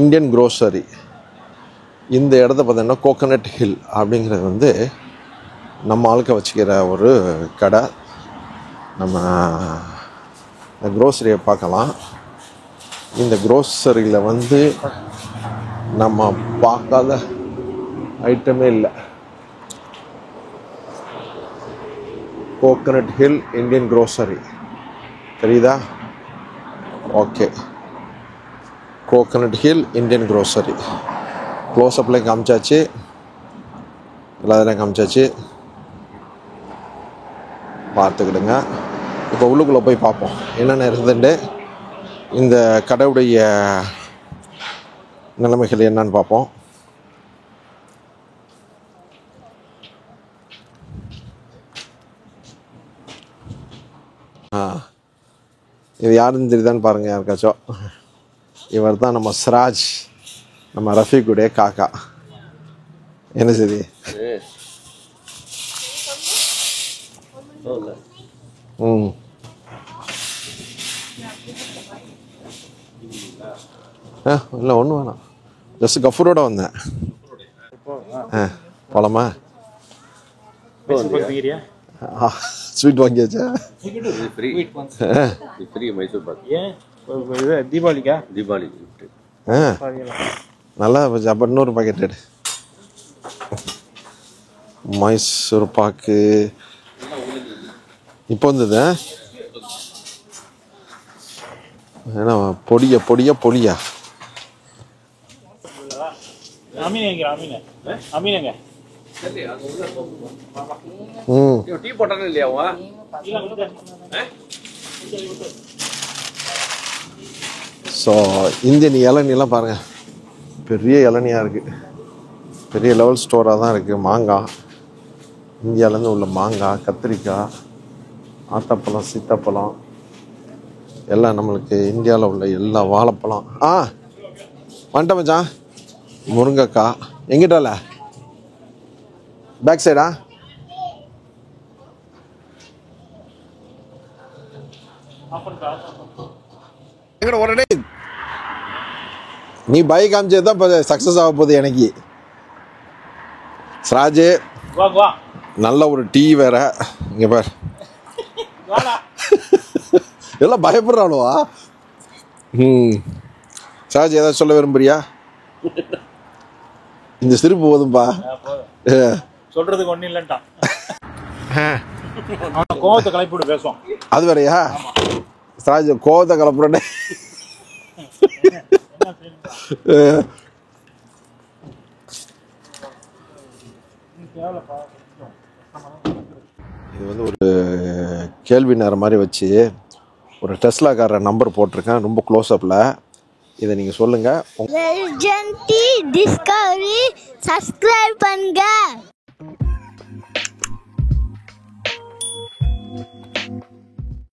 Indian grocery. இந்த இடத்த பார்த்தீங்கன்னா கோகனட் ஹில் அப்படிங்கிறது வந்து நம்ம ஆளுக்க வச்சுக்கிற ஒரு கடை. நம்ம இந்த க்ரோசரியை பார்க்கலாம். இந்த க்ரோசரியில் வந்து நம்ம பார்க்காத ஐட்டமே இல்லை. கோகனட் ஹில் இந்தியன் க்ரோசரி தெரியுதா? Okay, Coconut Hill Indian Grocery க்ளோஸ்அப்லேயும் காமிச்சாச்சு, எல்லாத்துலேயும் காமிச்சாச்சு, பார்த்துக்கிடுங்க. இப்போ உள்ளுக்குள்ளே போய் பார்ப்போம் என்னென்ன இருக்குதுண்டு, இந்த கடையுடைய நிலைமைகள் என்னன்னு பார்ப்போம். இது யாருன்னு தெரியுதான்னு பாருங்கள் யாருக்காச்சும். இவர் தான் நம்ம சிராஜ், நம்ம ரஃபீக்குடைய காக்கா. என்ன சரி இல்லை ஒன்றும் வேணாம், ஜஸ்ட் கஃபூரோட வந்தேன். போலாமா? ஸ்வீட் வாங்கியாச்சா? தீபாவளிக்கா? தீபாவளி நல்லா அப்போ இன்னொரு பாக்கெட் எடு. மைசூர் பாக்கு இப்போ வந்தது. ஏன்னா பொடியா பொடியா பொடியா டீ போட்டானே இல்லையா? ஸோ இந்தியன் இளநிலாம் பாருங்கள், பெரிய இளநியாக இருக்குது, பெரிய லெவல் ஸ்டோராக தான் இருக்குது. மாங்காய், இந்தியாவிலேருந்து உள்ள மாங்காய், கத்திரிக்காய், ஆத்தப்பழம், சீத்தாப்பழம் எல்லாம் நம்மளுக்கு இந்தியாவில் உள்ள எல்லா வாழைப்பழம். வந்துட்டேன் மச்சான். முருங்கைக்காய் எங்கிட்டால பேக் சைடா? உடனே நீ பைக் காமிச்சது தான் இப்போ சக்ஸஸ் ஆக போகுது எனக்கு. சிராஜ் நல்ல ஒரு டீ வேற இங்கே பார். எல்லாம் பயப்படுறாளுவா? சிராஜ் ஏதாவது சொல்ல விரும்புறியா? இந்த சிரிப்பு போதும்பா. சொல்றதுக்கு ஒன்றும் இல்லைன்ட்டான். கோவத்தை கலப்பிவிட்டு பேசுவோம். அது வேறையா? சிராஜ் கோவத்தை கலப்புறே. இது வந்து ஒரு கேள்வி நேரம் மாதிரி வச்சு ஒரு டெஸ்லாக்கார நம்பர் போட்டிருக்கேன், ரொம்ப க்ளோஸ்அப்பில். இதை நீங்கள் சொல்லுங்கள். டிஸ்கவரி சப்ஸ்கிரைப் பண்ணுங்க.